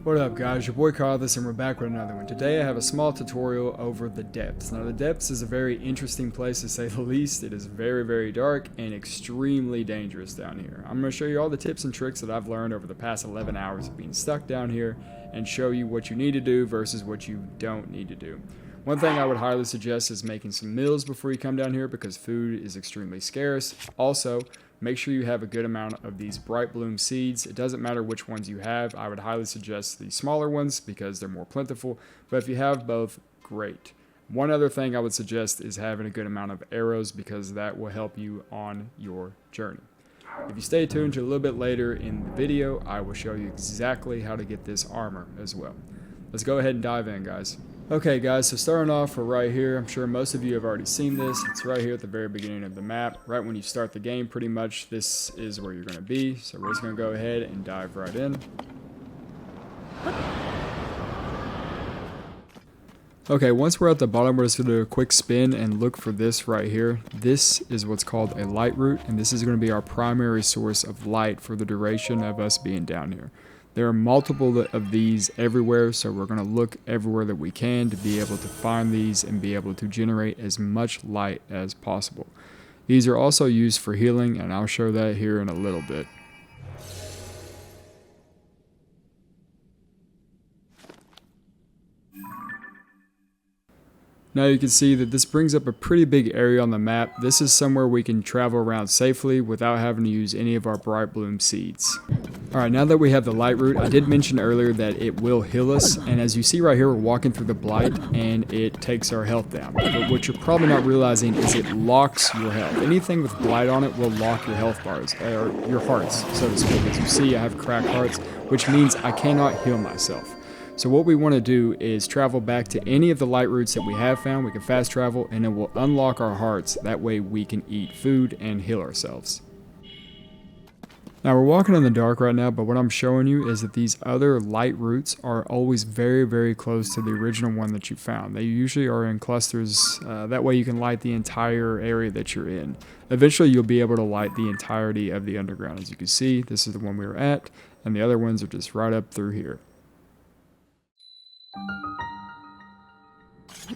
What up guys, your boy Carlos and we're back with another one. Today I have a small tutorial over the depths. Now the depths is a very interesting place to say the least. It is very dark and extremely dangerous down here. I'm going to show you all the tips and tricks that I've learned over the past 11 hours of being stuck down here and show you what you need to do versus what you don't need to do. One thing I would highly suggest is making some meals before you come down here because food is extremely scarce. Also, make sure you have a good amount of these bright bloom seeds. It doesn't matter which ones you have. I would highly suggest the smaller ones because they're more plentiful. But if you have both, great. One other thing I would suggest is having a good amount of arrows because that will help you on your journey. If you stay tuned to a little bit later in the video, I will show you exactly how to get this armor as well. Let's go ahead and dive in, guys. Okay guys, so starting off, we're right here. I'm sure most of you have already seen this. It's right here at the very beginning of the map. Right when you start the game, pretty much, this is where you're going to be. So we're just going to go ahead and dive right in. Okay, once we're at the bottom, we're just going to do a quick spin and look for this right here. This is what's called a light root, and this is going to be our primary source of light for the duration of us being down here. There are multiple of these everywhere, so we're going to look everywhere that we can to be able to find these and be able to generate as much light as possible. These are also used for healing, and I'll show that here in a little bit. Now you can see that this brings up a pretty big area on the map. This is somewhere we can travel around safely without having to use any of our bright bloom seeds. Alright, now that we have the light root, I did mention earlier that it will heal us, and as you see right here, we're walking through the blight and it takes our health down. But what you're probably not realizing is it locks your health. Anything with blight on it will lock your health bars, or your hearts, so to speak. As you see, I have cracked hearts, which means I cannot heal myself. So what we want to do is travel back to any of the light roots that we have found. We can fast travel and it will unlock our hearts. That way we can eat food and heal ourselves. Now we're walking in the dark right now, but what I'm showing you is that these other light roots are always very close to the original one that you found. They usually are in clusters. That way you can light the entire area that you're in. Eventually you'll be able to light the entirety of the underground. As you can see, this is the one we were at, and the other ones are just right up through here.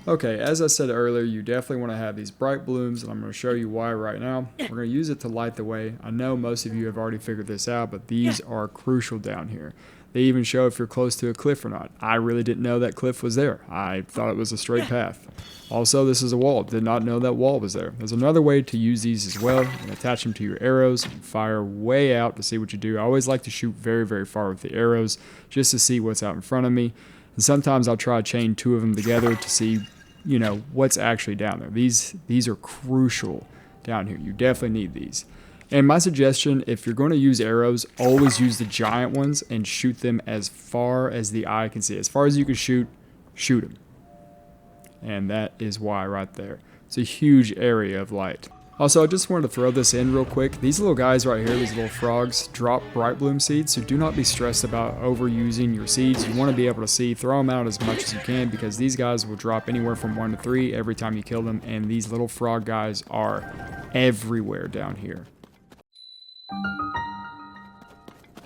Okay, as I said earlier, you definitely want to have these bright blooms, and I'm going to show you why right now. We're going to use it to light the way. I know most of you have already figured this out, but these are crucial down here. They even show if you're close to a cliff or not. I really didn't know that cliff was there. I thought it was a straight path. Also, this is a wall. Did not know that wall was there. There's another way to use these as well. You can attach them to your arrows and fire way out to see what you do. I always like to shoot very far with the arrows just to see what's out in front of me. And sometimes I'll try to chain two of them together to see, what's actually down there. These are crucial down here. You definitely need these. And my suggestion, if you're going to use arrows, always use the giant ones and shoot them as far as the eye can see. As far as you can shoot them. And that is why right there. It's a huge area of light. Also, I just wanted to throw this in real quick. These little guys right here, these little frogs, drop bright bloom seeds, so do not be stressed about overusing your seeds. You want to be able to see, throw them out as much as you can because these guys will drop anywhere from 1 to 3 every time you kill them, and these little frog guys are everywhere down here.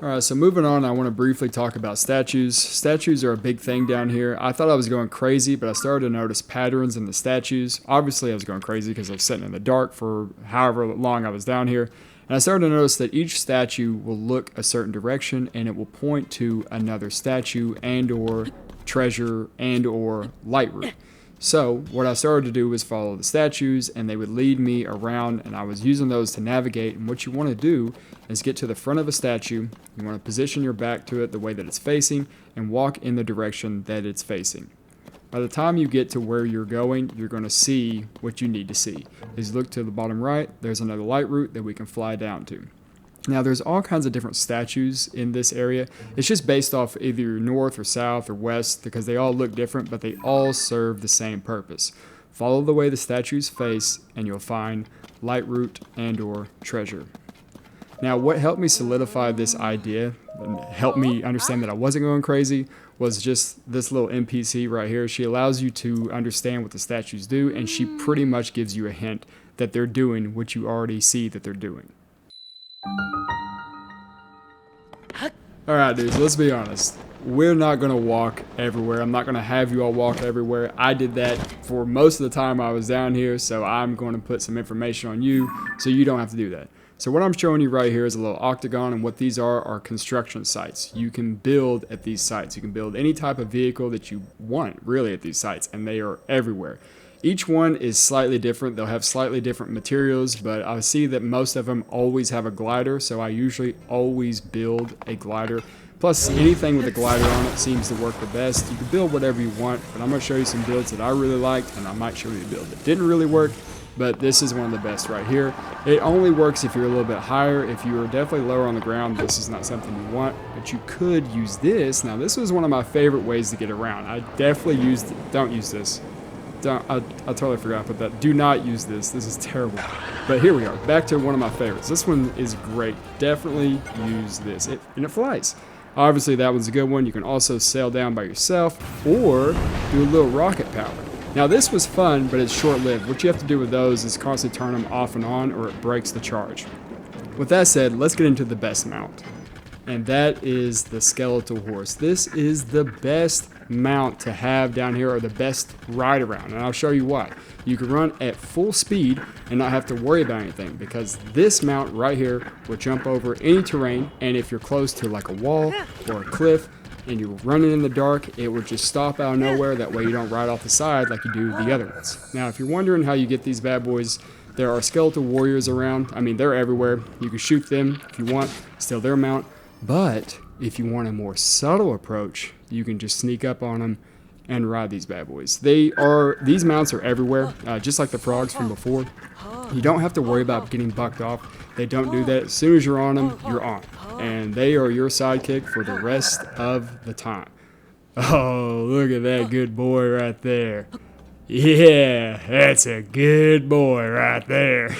Alright, so moving on, I want to briefly talk about statues. Statues are a big thing down here. I thought I was going crazy, but I started to notice patterns in the statues. Obviously, I was going crazy because I was sitting in the dark for however long I was down here. And I started to notice that each statue will look a certain direction, and it will point to another statue and or treasure and or light root. So what I started to do was follow the statues, and they would lead me around, and I was using those to navigate. And what you want to do is get to the front of a statue. You want to position your back to it the way that it's facing and walk in the direction that it's facing. By the time you get to where you're going, you're going to see what you need to see. As you look to the bottom right, there's another light root that we can fly down to. Now there's all kinds of different statues in this area. It's just based off either north or south or west because they all look different, but they all serve the same purpose. Follow the way the statues face and you'll find light root and or treasure. Now what helped me solidify this idea and helped me understand that I wasn't going crazy was just this little NPC right here. She allows you to understand what the statues do, and she pretty much gives you a hint that they're doing what you already see that they're doing. Alright dudes, let's be honest. we're not going to walk everywhere. I'm not going to have you all walk everywhere. I did that for most of the time I was down here, so I'm going to put some information on you so you don't have to do that. So what I'm showing you right here is a little octagon, and what these are construction sites. You can build at these sites. You can build any type of vehicle that you want, really, at these sites, and they are everywhere. Each one is slightly different. They'll have slightly different materials, but I see that most of them always have a glider, so I usually always build a glider. Plus, anything with a glider on it seems to work the best. You can build whatever you want, but I'm going to show you some builds that I really liked, and I might show you a build that didn't really work, but this is one of the best right here. It only works if you're a little bit higher. If you're definitely lower on the ground, this is not something you want, but you could use this. Now, this was one of my favorite ways to get around. I definitely used it. Don't use this. I totally forgot to put that. Do not use this. This is terrible. But here we are. Back to one of my favorites. This one is great. Definitely use this. And it flies. Obviously, that one's a good one. You can also sail down by yourself or do a little rocket power. Now, this was fun, but it's short-lived. What you have to do with those is constantly turn them off and on, or it breaks the charge. With that said, let's get into the best mount. And that is the skeletal horse. This is the best mount to have down here, or the best ride around, and I'll show you why. You can run at full speed and not have to worry about anything, because this mount right here will jump over any terrain, and if you're close to like a wall or a cliff and you're running in the dark, it will just stop out of nowhere. That way you don't ride off the side like you do the other ones. Now, if you're wondering how you get these bad boys, there are skeletal warriors around. I mean, they're everywhere. You can shoot them if you want, still their mount. But if you want a more subtle approach, you can just sneak up on them and ride these bad boys. These mounts are everywhere, just like the frogs from before. You don't have to worry about getting bucked off. They don't do that. As soon as you're on them, you're on. And they are your sidekick for the rest of the time. Oh, look at that good boy right there. Yeah, that's a good boy right there.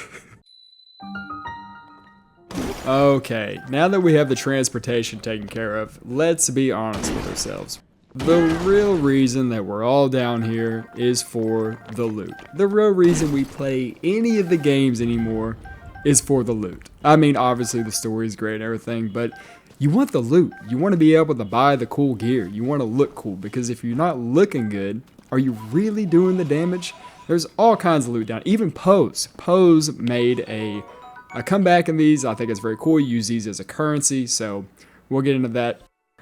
Okay, now that we have the transportation taken care of, let's be honest with ourselves. The real reason that we're all down here is for the loot. The real reason we play any of the games anymore is for the loot. I mean, obviously the story is great and everything, but you want the loot. You want to be able to buy the cool gear. You want to look cool, because if you're not looking good, are you really doing the damage? There's all kinds of loot down. Even Pose. Pose made a comeback in these. I think it's very cool. You use these as a currency, so we'll get into that.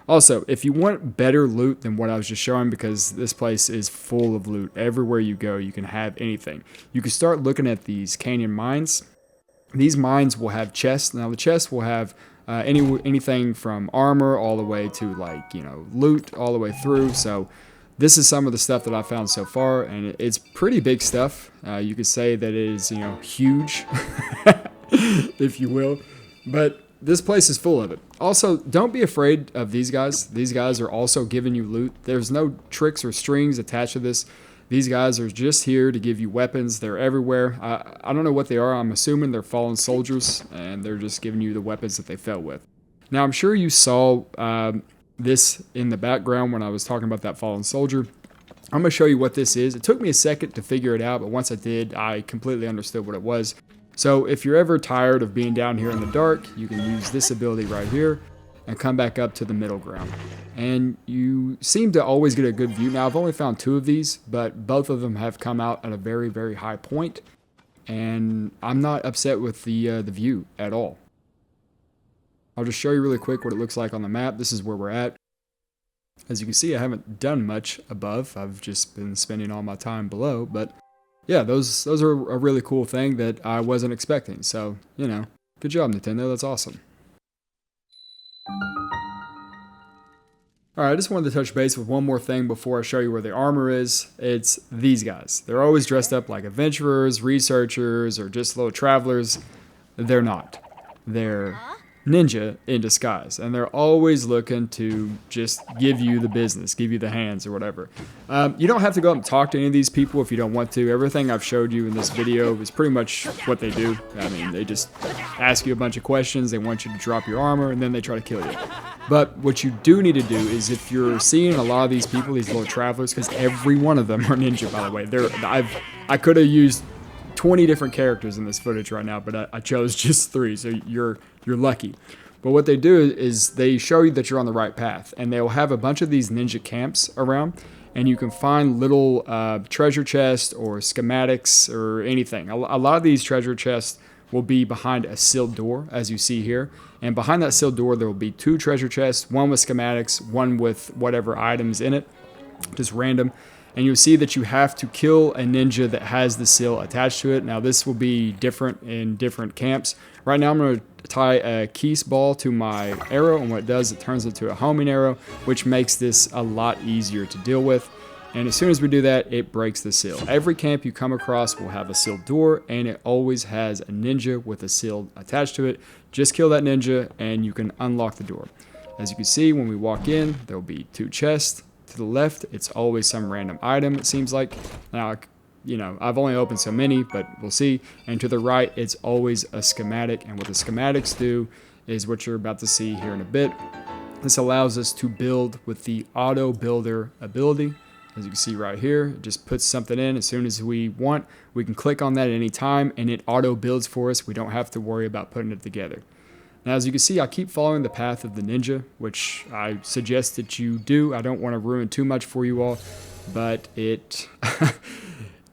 Also, if you want better loot than what I was just showing, because this place is full of loot. Everywhere you go, you can have anything. You can start looking at these canyon mines. These mines will have chests. Now, the chests will have anything from armor all the way to, like, loot all the way through. So this is some of the stuff that I found so far, and it's pretty big stuff. You could say that it is, huge, if you will. But this place is full of it. Also, don't be afraid of these guys. These guys are also giving you loot. There's no tricks or strings attached to this. These guys are just here to give you weapons. They're everywhere. I don't know what they are. I'm assuming they're fallen soldiers, and they're just giving you the weapons that they fell with. Now, I'm sure you saw this in the background when I was talking about that fallen soldier. I'm going to show you what this is. It took me a second to figure it out, but once I did, I completely understood what it was. So if you're ever tired of being down here in the dark, you can use this ability right here and come back up to the middle ground. And you seem to always get a good view. Now, I've only found 2 of these, but both of them have come out at a very, very high point. And I'm not upset with the view at all. I'll just show you really quick what it looks like on the map. This is where we're at. As you can see, I haven't done much above. I've just been spending all my time below. But yeah, those are a really cool thing that I wasn't expecting. So, good job, Nintendo. That's awesome. Alright, I just wanted to touch base with one more thing before I show you where the armor is. It's these guys. They're always dressed up like adventurers, researchers, or just little travelers. They're not. They're ninja in disguise, and they're always looking to just give you the business, give you the hands or whatever. You don't have to go up and talk to any of these people if you don't want to. Everything I've showed you in this video is pretty much what they do. I mean, they just ask you a bunch of questions, they want you to drop your armor, and then they try to kill you. But what you do need to do is, if you're seeing a lot of these people, these little travelers, because every one of them are ninja, by the way. I could have used 20 different characters in this footage right now, but I chose just 3, so you're lucky. But what they do is they show you that you're on the right path, and they'll have a bunch of these ninja camps around, and you can find little treasure chests or schematics or anything. A lot of these treasure chests will be behind a sealed door, as you see here. And behind that sealed door, there will be 2 treasure chests, one with schematics, one with whatever items in it, just random. And you'll see that you have to kill a ninja that has the seal attached to it. Now, this will be different in different camps. Right now, I'm going to tie a Keese ball to my arrow, and what it does, it turns into a homing arrow, which makes this a lot easier to deal with. And as soon as we do that, it breaks the seal. Every camp you come across will have a sealed door, and it always has a ninja with a seal attached to it. Just kill that ninja, and you can unlock the door. As you can see, when we walk in, there will be 2 chests. To the left, it's always some random item, it seems like. Now, you know, I've only opened so many, but we'll see. And to the right, it's always a schematic. And what the schematics do is what you're about to see here in a bit. This allows us to build with the auto builder ability. As you can see right here, it just puts something in as soon as we want. We can click on that at any time, and it auto builds for us. We don't have to worry about putting it together. Now, as you can see, I keep following the path of the ninja, which I suggest that you do. I don't want to ruin too much for you all, but it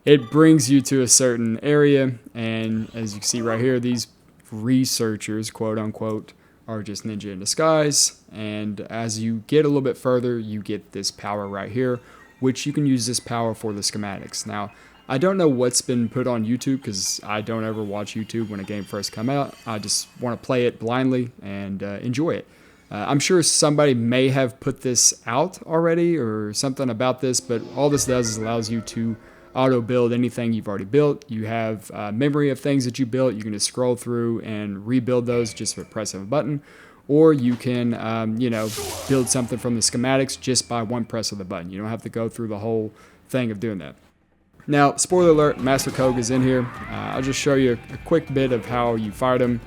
it brings you to a certain area, and as you can see right here, these researchers, quote unquote, are just ninja in disguise. And as you get a little bit further, you get this power right here, which you can use this power for the schematics. Now, I don't know what's been put on YouTube because I don't ever watch YouTube when a game first comes out. I just want to play it blindly and enjoy it. I'm sure somebody may have put this out already or something about this, but all this does is allows you to auto build anything you've already built. You have memory of things that you built. You can just scroll through and rebuild those just with press of a button. Or you can, build something from the schematics just by one press of the button. You don't have to go through the whole thing of doing that. Now, spoiler alert, Master Koga is in here. I'll just show you a quick bit of how you fight him.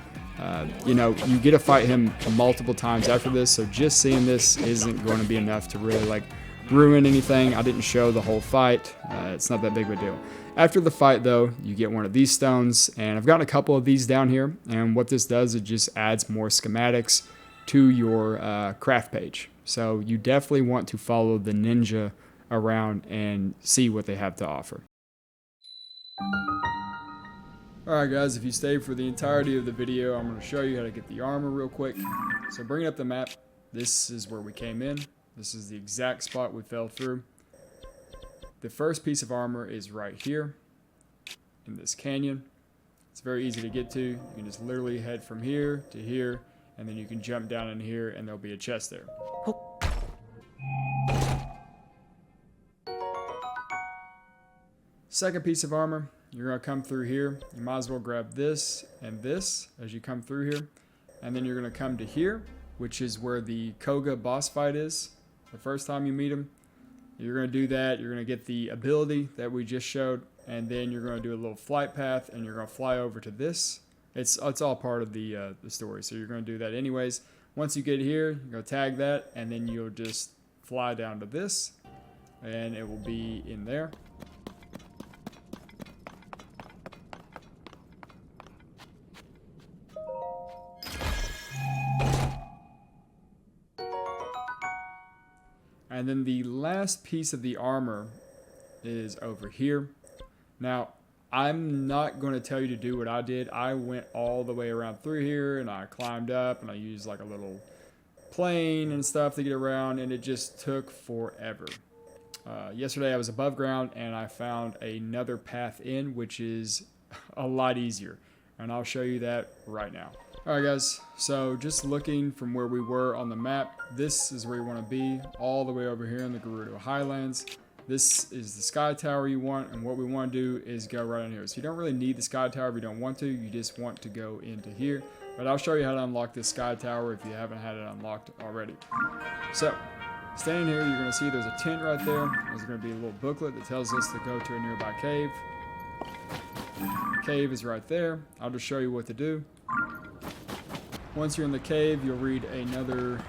You get to fight him multiple times after this, so just seeing this isn't going to be enough to really ruin anything. I didn't show the whole fight. It's not that big of a deal. After the fight, though, you get one of these stones, and I've gotten a couple of these down here, and what this does, it just adds more schematics to your craft page. So you definitely want to follow the ninja around and see what they have to offer. Alright guys, if you stayed for the entirety of the video, I'm going to show you how to get the armor real quick. So bringing up the map, this is where we came in. This is the exact spot we fell through. The first piece of armor is right here in this canyon. It's very easy to get to. You can just literally head from here to here, and then you can jump down in here and there'll be a chest there. Second piece of armor, you're going to come through here. You might as well grab this and this as you come through here. And then you're going to come to here, which is where the Koga boss fight is. The first time you meet him, you're going to do that. You're going to get the ability that we just showed. And then you're going to do a little flight path, and you're going to fly over to this. It's all part of the story, so you're going to do that anyways. Once you get here, you're going to tag that, and then you'll just fly down to this, and it will be in there. And then the last piece of the armor is over here. Now, I'm not going to tell you to do what I did. I went all the way around through here, and I climbed up, and I used like a little plane and stuff to get around, and it just took forever. Yesterday I was above ground, and I found another path in, which is a lot easier. And I'll show you that right now. Alright guys, so just looking from where we were on the map, this is where you want to be, all the way over here in the Gerudo Highlands. This is the sky tower you want, and what we want to do is go right in here. So you don't really need the sky tower if you don't want to, you just want to go into here. But I'll show you how to unlock this sky tower if you haven't had it unlocked already. So, standing here, you're going to see there's a tent right there. There's going to be a little booklet that tells us to go to a nearby cave. The cave is right there. I'll just show you what to do. Once you're in the cave, you'll read another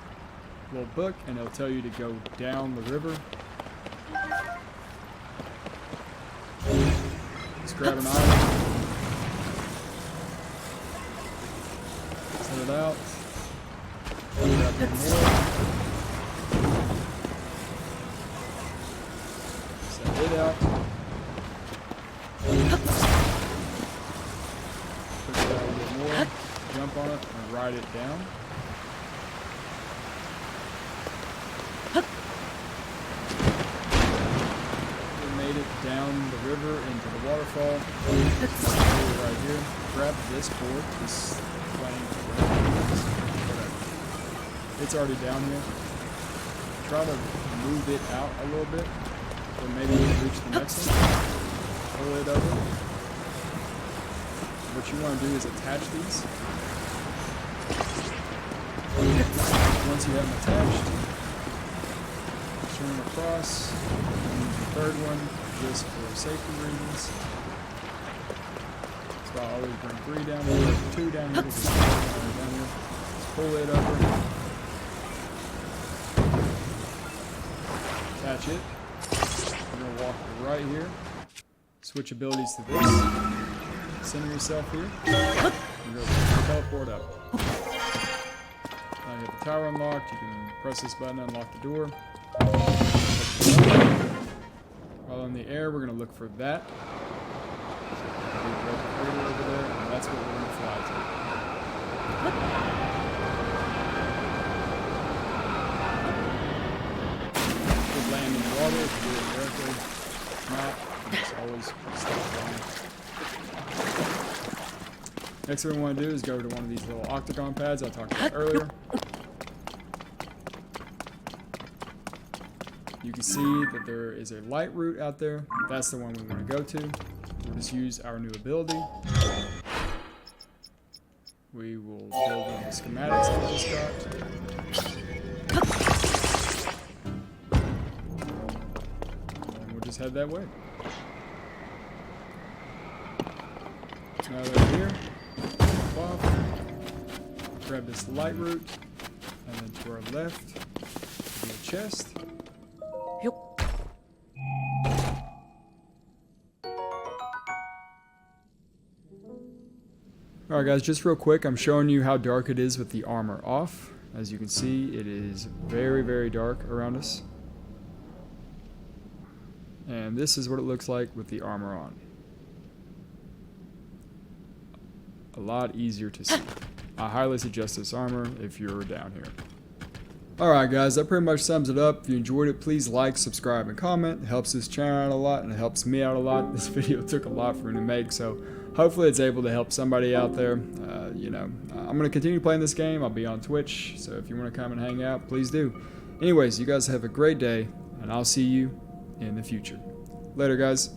little book, and it'll tell you to go down the river. Just grab an item. Set it out. Set it out. Push it out a little more. Jump on it and ride it down. We made it down the river into the waterfall. Right here. Grab this board, this plank, whatever. It's already down here. Try to move it out a little bit, or maybe reach the next one. Pull it over. What you want to do is attach these. Once you have them attached, turn them across. And the third one, just for safety reasons. So I always bring 3 down here, 2 down here, because down here. Just pull it over. Attach it. We're going to walk right here. Switch abilities to this. Center yourself here. And go teleport up. Now you have the tower unlocked. You can press this button to unlock the door. While in the air, we're going to look for that. Over there, and that's what we're going to fly to. Could land in the water if you do it directly. If not, you just always stop flying. Next thing we want to do is go to one of these little octagon pads I talked about earlier. You can see that there is a light route out there. That's the one we want to go to. We'll just use our new ability. We will build in the schematics that we just got. And we'll just head that way. Now that we're here, jump off, grab this light route, and then to our left, do a chest. Alright guys, just real quick, I'm showing you how dark it is with the armor off. As you can see, it is very, very dark around us. And this is what it looks like with the armor on. A lot easier to see. I highly suggest this armor if you're down here. Alright guys, that pretty much sums it up. If you enjoyed it, please like, subscribe, and comment. It helps this channel out a lot, and it helps me out a lot. This video took a lot for me to make, so hopefully it's able to help somebody out there. I'm going to continue playing this game. I'll be on Twitch, so if you want to come and hang out, please do. Anyways, you guys have a great day, and I'll see you in the future. Later, guys.